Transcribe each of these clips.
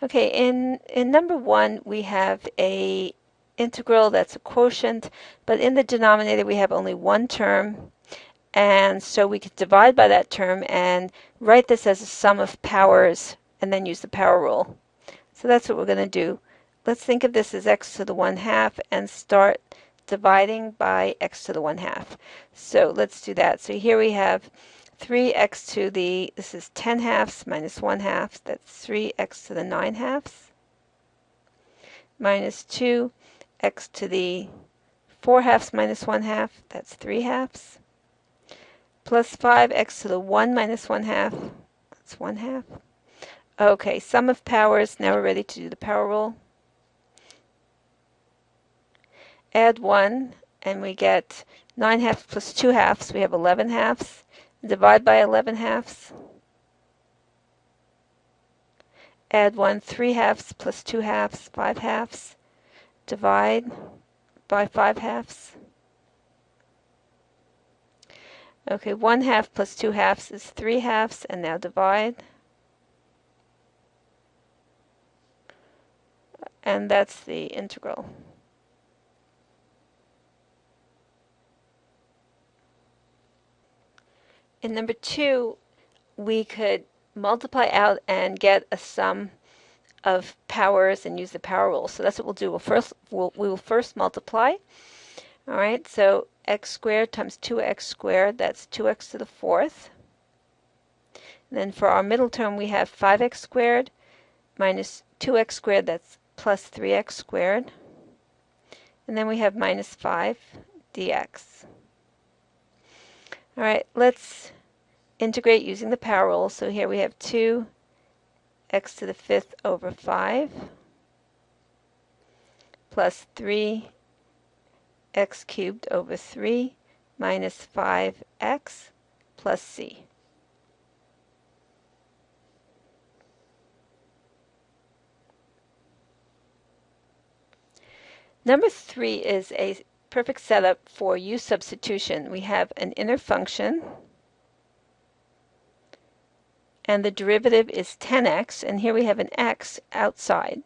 Okay, in number 1 we have a integral that's a quotient, but in the denominator we have only one term, and so we could divide by that term and write this as a sum of powers and then use the power rule. So that's what we're going to do. Let's think of this as x to the 1/2 and start dividing by x to the 1/2. So let's do that. So here we have 3x to the, this is 10/2 minus 1/2, that's 3x to the 9/2, minus 2x to the 4/2 minus 1/2, that's 3/2, plus 5x to the 1 minus 1/2, that's 1/2. Okay, sum of powers, now we're ready to do the power rule. Add 1, and we get 9/2 plus 2/2, we have 11/2. Divide by 11/2. Add 1, 3/2 plus 2/2, 5/2. Divide by 5/2. Okay, 1/2 plus 2/2 is 3/2, and now divide. And that's the integral. In number 2, we could multiply out and get a sum of powers and use the power rule. So that's what we'll do. We will first multiply. All right, so x squared times 2x squared, that's 2x to the 4th. And then for our middle term, we have 5x squared minus 2x squared, that's plus 3x squared. And then we have minus 5 dx. All right, let's integrate using the power rule. So here we have 2x to the 5th over 5 plus 3x cubed over 3 minus 5x plus c. Number 3 is a perfect setup for u substitution. We have an inner function, and the derivative is 10x, and here we have an x outside.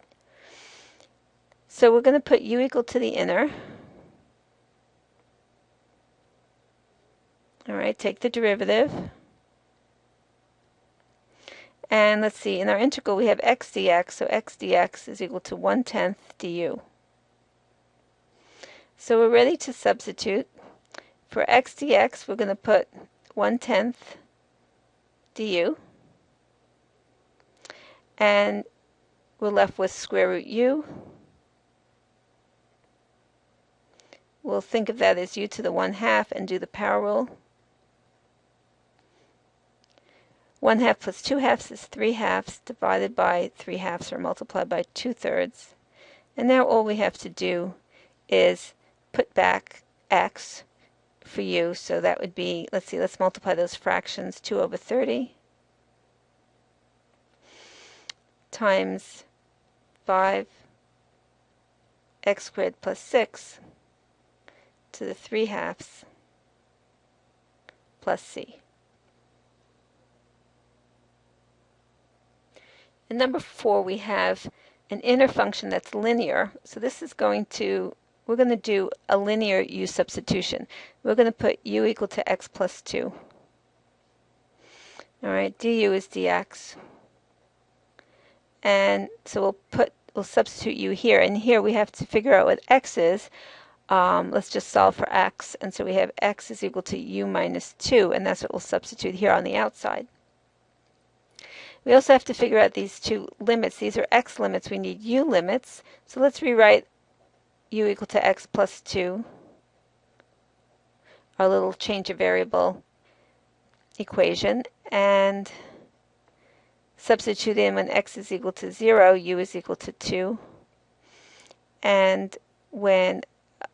So we're going to put u equal to the inner. All right, take the derivative. And let's see, in our integral we have x dx, so x dx is equal to 1/10 du. So we're ready to substitute. For x dx, we're going to put 1/10 du. And we're left with square root u. We'll think of that as u to the 1/2 and do the power rule. 1/2 plus 2/2 is 3/2 divided by 3/2 or multiplied by 2/3. And now all we have to do is put back x for u. So that would be, let's see, let's multiply those fractions. 2 over 30 times 5x squared plus 6 to the 3/2 plus c. In number 4, we have an inner function that's linear. So this is we're going to do a linear u substitution. We're going to put u equal to x plus 2. All right, du is dx. And so we'll substitute u here. And here we have to figure out what x is. Let's just solve for x. And so we have x is equal to u minus 2. And that's what we'll substitute here on the outside. We also have to figure out these two limits. These are x limits. We need u limits. So let's rewrite u equal to x plus 2, our little change of variable equation, and substitute in when x is equal to 0, u is equal to 2. And when,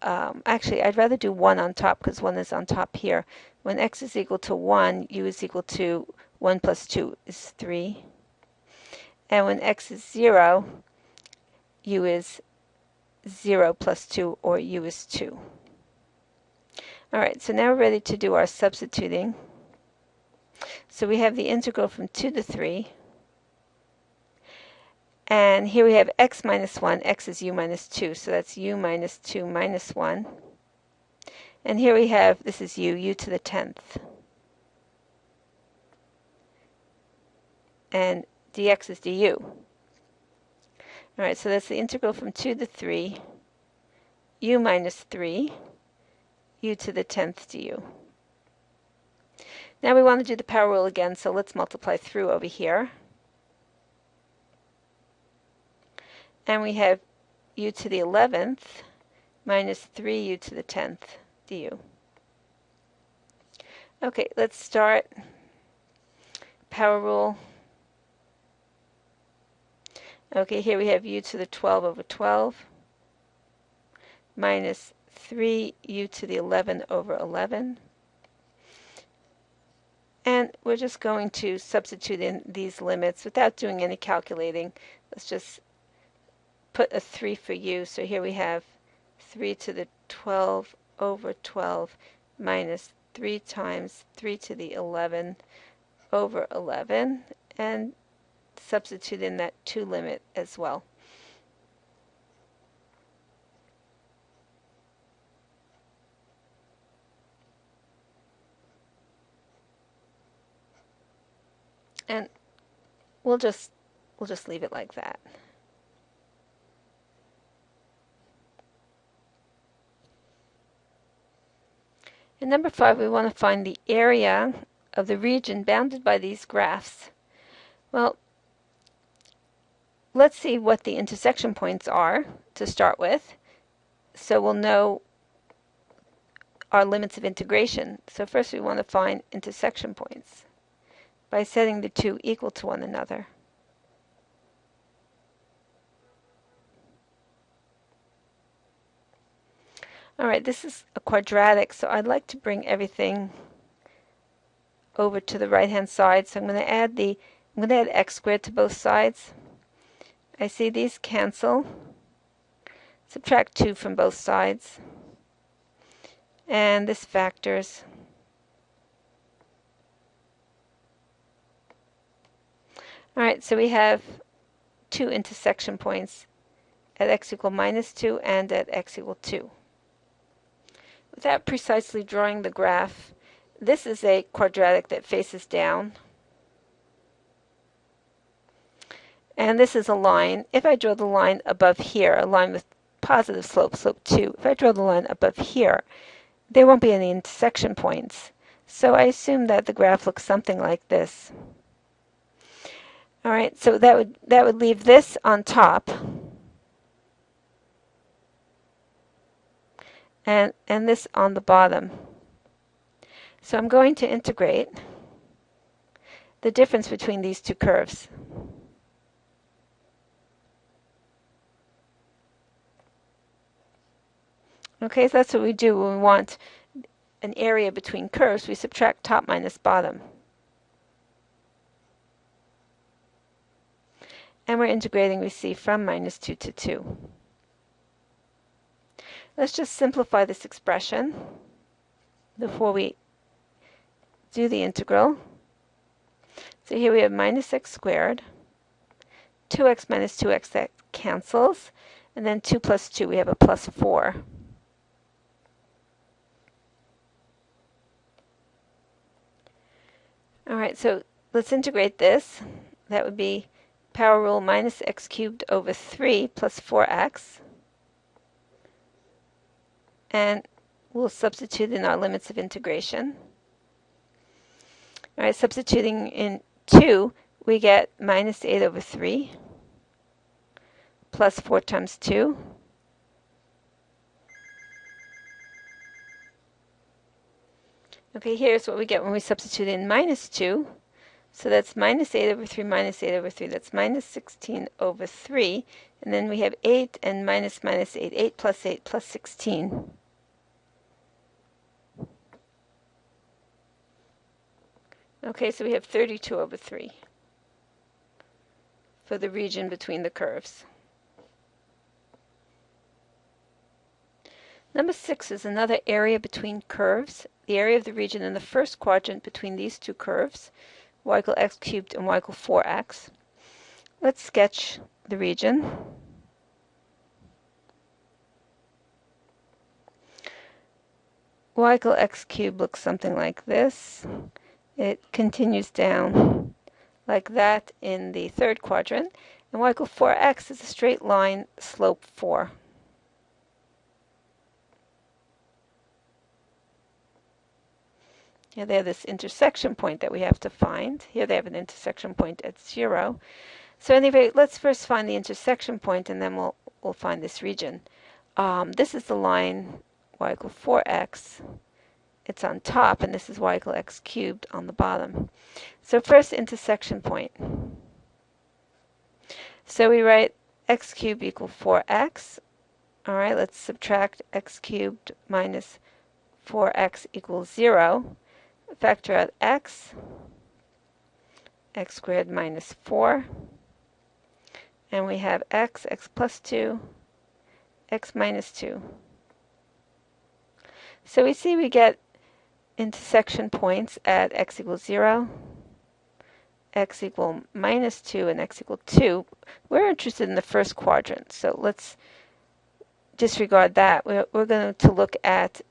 actually, I'd rather do 1 on top because 1 is on top here. When x is equal to 1, u is equal to 1 plus 2 is 3. And when x is 0, u is 0 plus 2, or u is 2. All right, so now we're ready to do our substituting. So we have the integral from 2 to 3. And here we have x minus 1. X is u minus 2, so that's u minus 2 minus 1. And here we have, this is u to the 10th. And dx is du. All right, so that's the integral from 2 to 3, u minus 3, u to the 10th du. Now we want to do the power rule again, so let's multiply through over here. And we have u to the 11th minus 3u to the 10th du. Okay, let's start. Power rule. Okay, here we have u to the 12 over 12 minus 3u to the 11 over 11. And we're just going to substitute in these limits without doing any calculating. Let's just put a 3 for u. So here we have 3 to the 12 over 12 minus 3 times 3 to the 11 over 11, and substitute in that 2 limit as well. And we'll just leave it like that. In number 5, we want to find the area of the region bounded by these graphs. Well, let's see what the intersection points are to start with, so we'll know our limits of integration. So first we want to find intersection points by setting the two equal to one another. All right, this is a quadratic, so I'd like to bring everything over to the right-hand side. So I'm going to add x squared to both sides. I see these cancel. Subtract 2 from both sides. And this factors. All right, so we have two intersection points at x equal minus 2 and at x equal 2. Without precisely drawing the graph, this is a quadratic that faces down. And this is a line. If I draw the line above here, a line with positive slope, slope 2, if I draw the line above here, there won't be any intersection points. So I assume that the graph looks something like this. All right, so that would leave this on top. And this on the bottom. So I'm going to integrate the difference between these two curves. Okay, so that's what we do when we want an area between curves. We subtract top minus bottom. And we're integrating, we see, from minus 2 to 2. Let's just simplify this expression before we do the integral. So here we have minus x squared, 2x minus 2x, that cancels, and then 2 plus 2, we have a plus 4. All right, so let's integrate this. That would be power rule minus x cubed over 3 plus 4x. And we'll substitute in our limits of integration. All right, substituting in 2, we get minus 8 over 3 plus 4 times 2. Okay, here's what we get when we substitute in minus 2. So that's minus 8 over 3 minus 8 over 3. That's minus 16 over 3. And then we have 8 and minus minus 8. 8 plus 16. Okay, so we have 32 over 3 for the region between the curves. Number 6 is another area between curves. The area of the region in the first quadrant between these two curves, y equal x cubed and y equal 4x. Let's sketch the region. Y equal x cubed looks something like this. It continues down like that in the third quadrant. And y equal 4x is a straight line, slope 4. Here they have this intersection point that we have to find. Here they have an intersection point at 0. So anyway, let's first find the intersection point, and then we'll find this region. This is the line y equal 4x. It's on top, and this is y equal x cubed on the bottom. So first, intersection point. So we write x cubed equal 4x. All right, let's subtract x cubed minus 4x equals 0. Factor out x squared minus 4. And we have x plus 2, x minus 2. So we see we get intersection points at x equals 0, x equal minus 2, and x equal 2. We're interested in the first quadrant, so let's disregard that. We're going to look at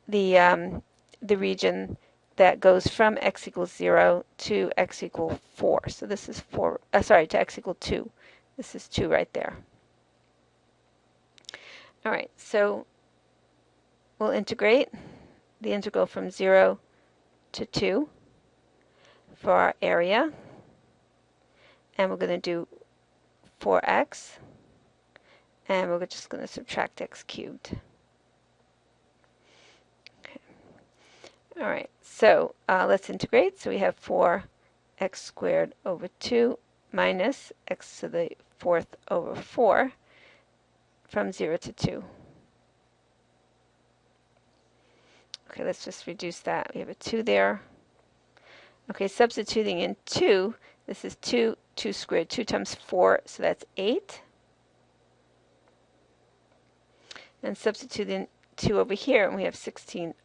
the region that goes from x equals 0 to x equal 4. So this is 4, to x equal 2. This is 2 right there. All right, so we'll integrate the integral from 0 to 2 for our area. And we're going to do 4x. And we're just going to subtract x cubed. All right, so let's integrate. So we have 4x squared over 2 minus x to the 4th over 4 from 0 to 2. Okay, let's just reduce that. We have a 2 there. Okay, substituting in 2, this is 2 squared. 2 times 4, so that's 8. And substitute in 2 over here, and we have 16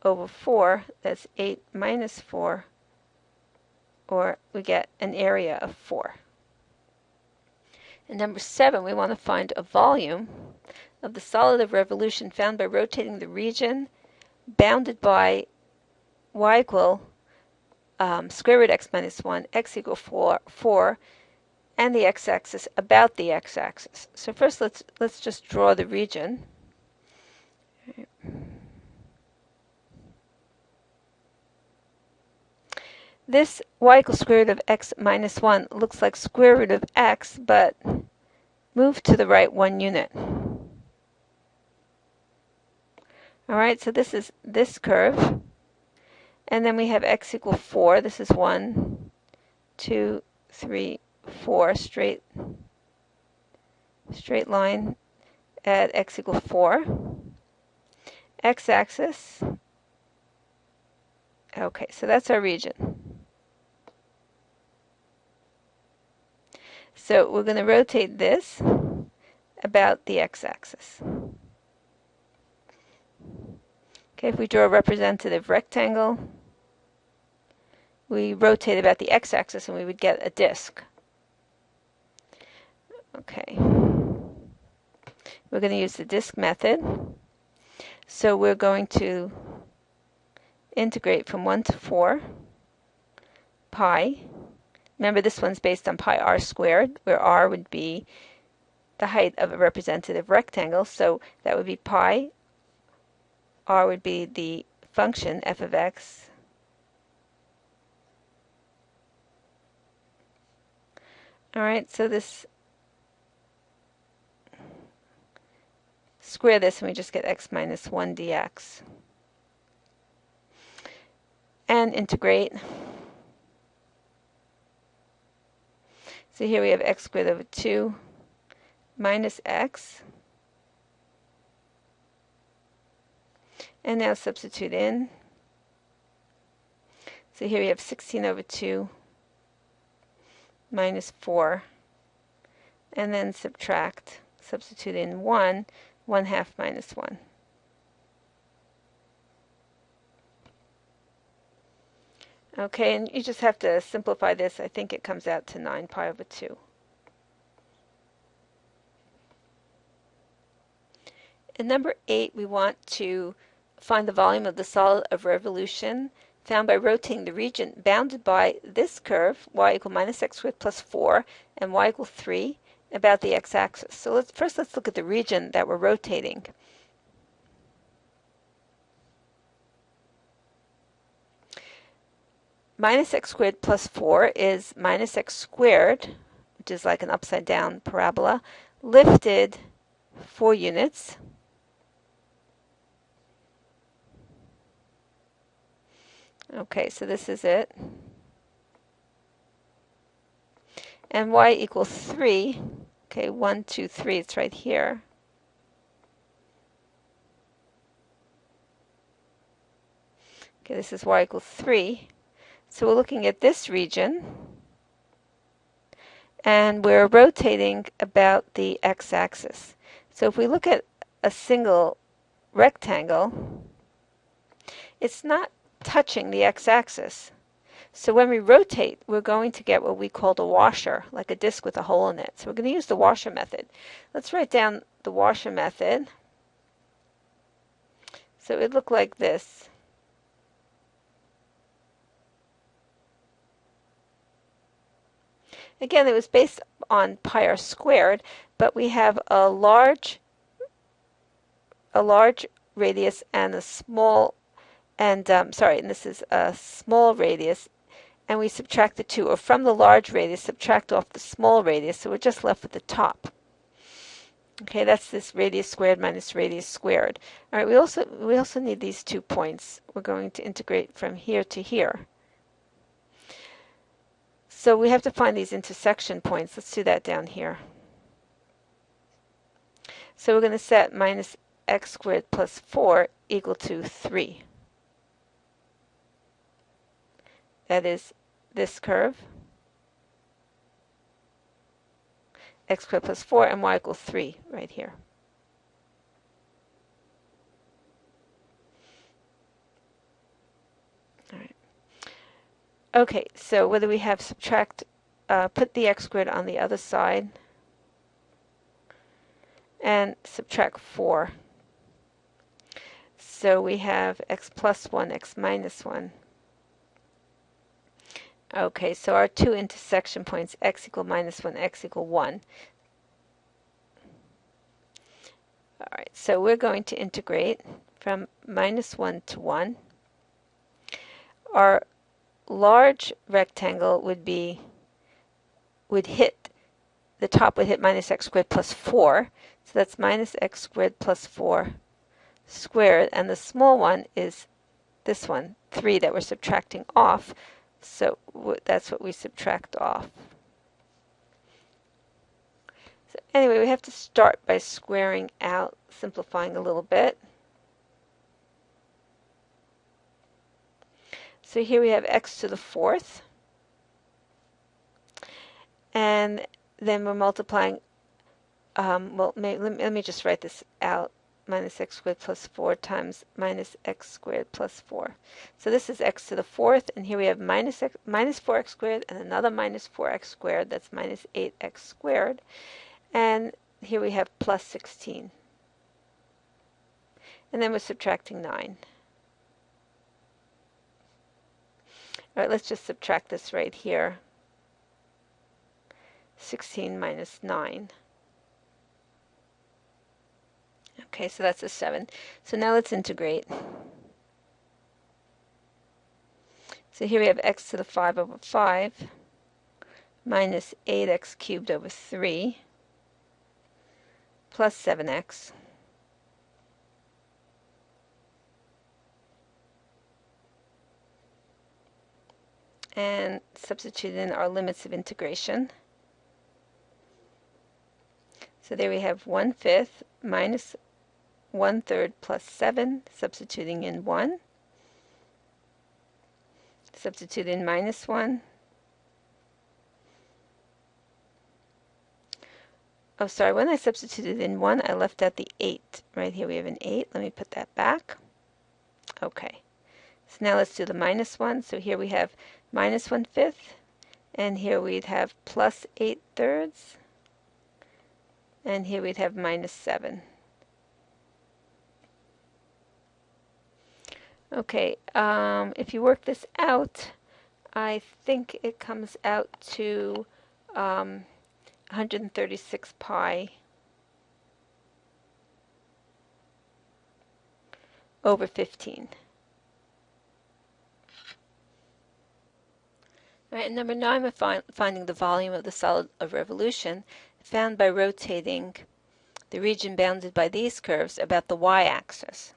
over 4, that's 8 minus 4, or we get an area of 4. And number 7, we want to find a volume of the solid of revolution found by rotating the region bounded by y equal square root x minus 1, x equal 4, and the x-axis about the x-axis. So first let's just draw the region. This y equals square root of x minus 1 looks like square root of x, but move to the right 1 unit. All right, so this is this curve. And then we have x equal 4. This is 1, 2, 3, 4, straight line at x equal 4. X-axis. Okay, so that's our region. So we're going to rotate this about the x-axis. Okay, if we draw a representative rectangle, we rotate about the x-axis and we would get a disk. Okay. We're going to use the disk method. So we're going to integrate from 1 to 4 pi. Remember, this one's based on pi r squared, where r would be the height of a representative rectangle. So that would be pi. R would be the function f of x. All right, so this, square this and we just get x minus 1 dx. And integrate. So here we have x squared over 2 minus x. And now substitute in. So here we have 16 over 2 minus 4. And then subtract, substitute in 1 half minus 1. Okay, and you just have to simplify this. I think it comes out to 9 pi over 2. In number 8, we want to find the volume of the solid of revolution found by rotating the region bounded by this curve, y equal minus x squared plus 4, and y equal 3, about the x-axis. So let's look at the region that we're rotating. Minus x squared plus 4 is minus x squared, which is like an upside down parabola, lifted 4 units. Okay, so this is it. And y equals 3. Okay, 1, 2, 3, it's right here. Okay, this is y equals 3. So we're looking at this region, and we're rotating about the x-axis. So if we look at a single rectangle, it's not touching the x-axis. So when we rotate, we're going to get what we call a washer, like a disc with a hole in it. So we're going to use the washer method. Let's write down the washer method. So it would look like this. Again, it was based on pi r squared, but we have a large radius and a small, and and this is a small radius, and we subtract the two, or from the large radius, subtract off the small radius, so we're just left with the top. Okay, that's this radius squared minus radius squared. All right, we also need these 2 points. We're going to integrate from here to here. So we have to find these intersection points. Let's do that down here. So we're going to set minus x squared plus 4 equal to 3. That is this curve, x squared plus 4, and y equals 3 right here. All right. Okay, so what do we have? Subtract, put the x squared on the other side, and subtract 4. So we have x plus 1, x minus 1. Okay, so our 2 intersection points, x equal minus 1, x equal 1. All right, so we're going to integrate from minus 1 to 1. Our large rectangle would hit, the top would hit minus x squared plus 4. So that's minus x squared plus 4 squared. And the small one is this one, 3, that we're subtracting off. So that's what we subtract off. So anyway, we have to start by squaring out, simplifying a little bit. So here we have x to the 4th. And then we're multiplying, let me just write this out. Minus x squared plus 4 times minus x squared plus 4. So this is x to the 4th, and here we have minus 4x squared and another minus 4x squared. That's minus 8x squared. And here we have plus 16. And then we're subtracting 9. All right, let's just subtract this right here. 16 minus 9. Okay, so that's a 7. So now let's integrate. So here we have x to the 5 over 5 minus 8x cubed over 3 plus 7x. And substitute in our limits of integration. So there we have 1/5 minus 1/3 plus 7, substituting in 1. Substitute in minus 1. Oh, sorry, when I substituted in 1, I left out the 8. Right here we have an 8. Let me put that back. Okay. So now let's do the minus 1. So here we have minus 1/5, and here we'd have plus 8/3, and here we'd have minus 7. Okay, if you work this out, I think it comes out to 136 pi over 15. All right, and number 9, we're finding the volume of the solid of revolution found by rotating the region bounded by these curves about the y-axis.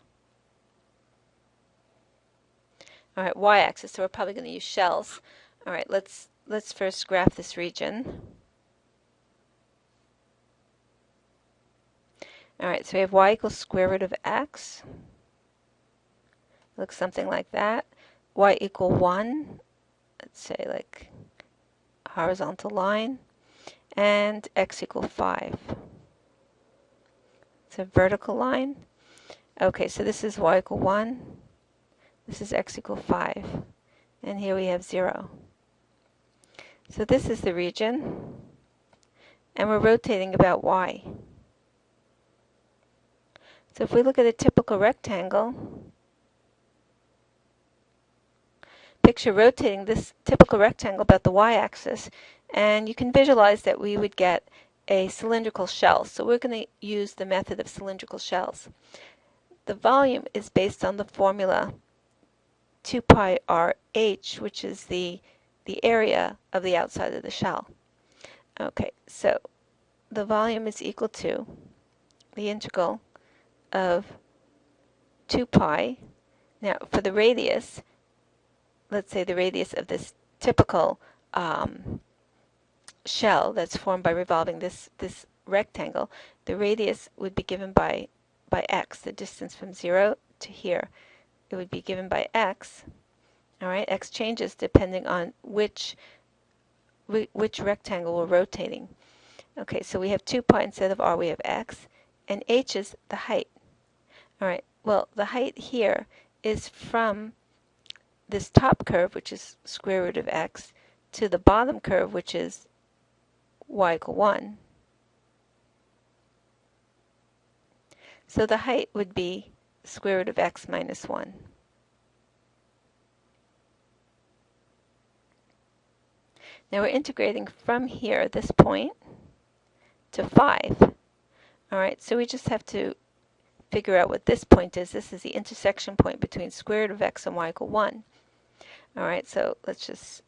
All right, y-axis, so we're probably going to use shells. All right, let's first graph this region. All right, so we have y equals square root of x. Looks something like that. Y equal 1, let's say like horizontal line, and x equal 5. It's a vertical line. Okay, so this is y equal 1. This is x equal 5. And here we have 0. So this is the region, and we're rotating about y. So if we look at a typical rectangle, picture rotating this typical rectangle about the y-axis, and you can visualize that we would get a cylindrical shell. So we're going to use the method of cylindrical shells. The volume is based on the formula 2 pi RH, which is the area of the outside of the shell. Okay, so the volume is equal to the integral of 2 pi. Now, for the radius, let's say the radius of this typical shell that's formed by revolving this rectangle, the radius would be given by x, the distance from 0 to here. It would be given by x. All right, x changes depending on which rectangle we're rotating. Okay, so we have 2 pi instead of r, we have x, and h is the height. All right, well, the height here is from this top curve, which is square root of x, to the bottom curve, which is y equal 1. So the height would be square root of x minus 1. Now we're integrating from here, this point, to 5. All right, so we just have to figure out what this point is. This is the intersection point between square root of x and y equal 1. All right, so let's just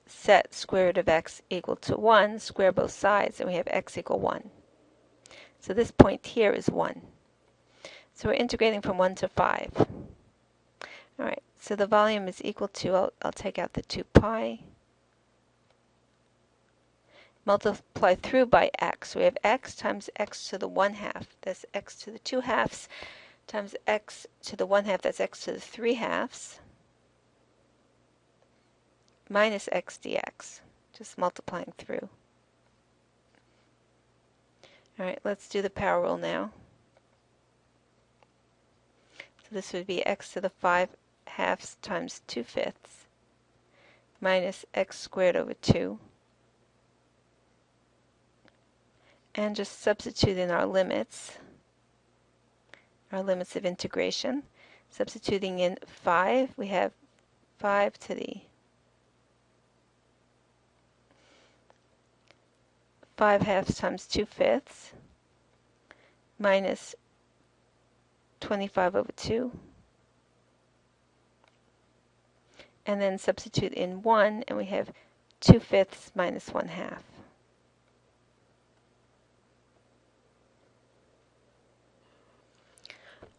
set square root of x equal to 1, square both sides, and we have x equal 1. So this point here is 1. So we're integrating from 1 to 5. All right, so the volume is equal to, I'll take out the 2 pi, multiply through by x. We have x times x to the 1/2, that's x to the 2/2, times x to the 1/2, that's x to the 3/2, minus x dx, just multiplying through. All right, let's do the power rule now. So this would be x to the 5/2 times 2/5 minus x squared over 2. And just substitute in our limits of integration. Substituting in 5, we have 5 to the 5/2 times 2/5 minus 25 over 2. And then substitute in 1, and we have 2/5 minus 1/2.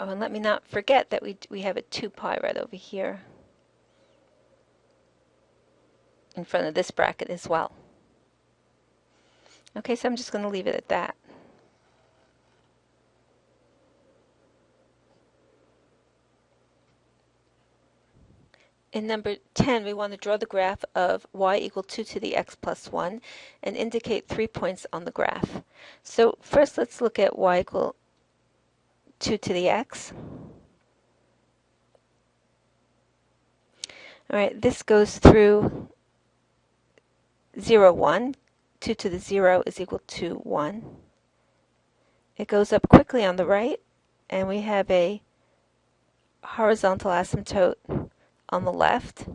Oh, and let me not forget that we have a 2 pi right over here in front of this bracket as well. Okay, so I'm just going to leave it at that. In number 10, we want to draw the graph of y equal 2 to the x plus 1 and indicate 3 points on the graph. So first let's look at y equal 2 to the x. All right, this goes through 0, 1. 2 to the 0 is equal to 1. It goes up quickly on the right, and we have a horizontal asymptote on the left.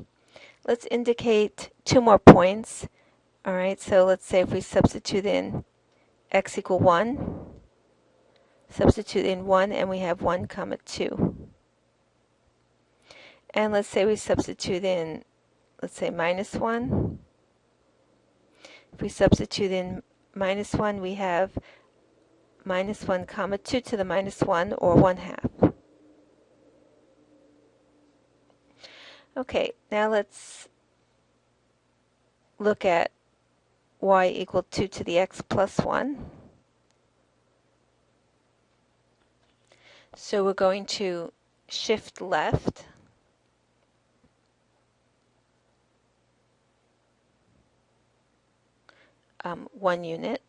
Let's indicate 2 more points. All right, so let's say if we substitute in x equal 1, substitute in 1, and we have 1 comma 2. And let's say we substitute in, let's say minus 1. If we substitute in minus 1, we have minus 1 comma 2 to the minus 1, or 1/2. Okay, now let's look at y equal 2 to the x plus 1. So we're going to shift left. One unit.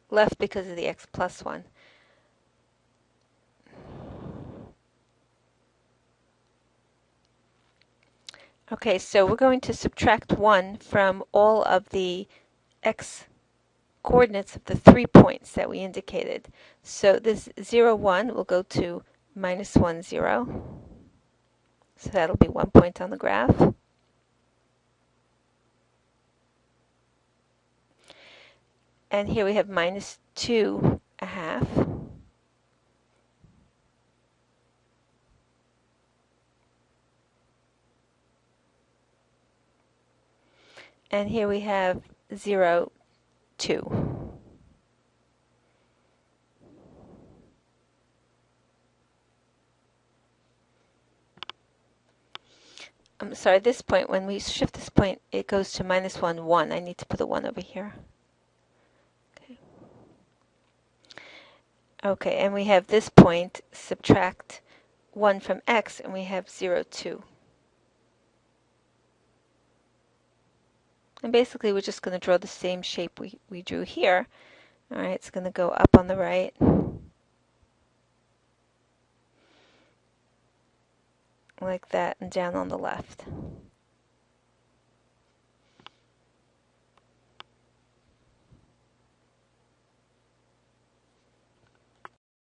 Left because of the x plus 1. Okay, so we're going to subtract 1 from all of the x coordinates of the 3 points that we indicated. So this 0, 1 will go to minus 1, 0. So that'll be 1 point on the graph. And here we have minus 2, 1/2. And here we have 0, 2. I'm sorry, this point, when we shift this point, it goes to minus 1, 1. I need to put a 1 over here. Okay, and we have this point, subtract 1 from x, and we have 0, 2. And basically, we're just going to draw the same shape we drew here. All right, it's going to go up on the right, like that, and down on the left.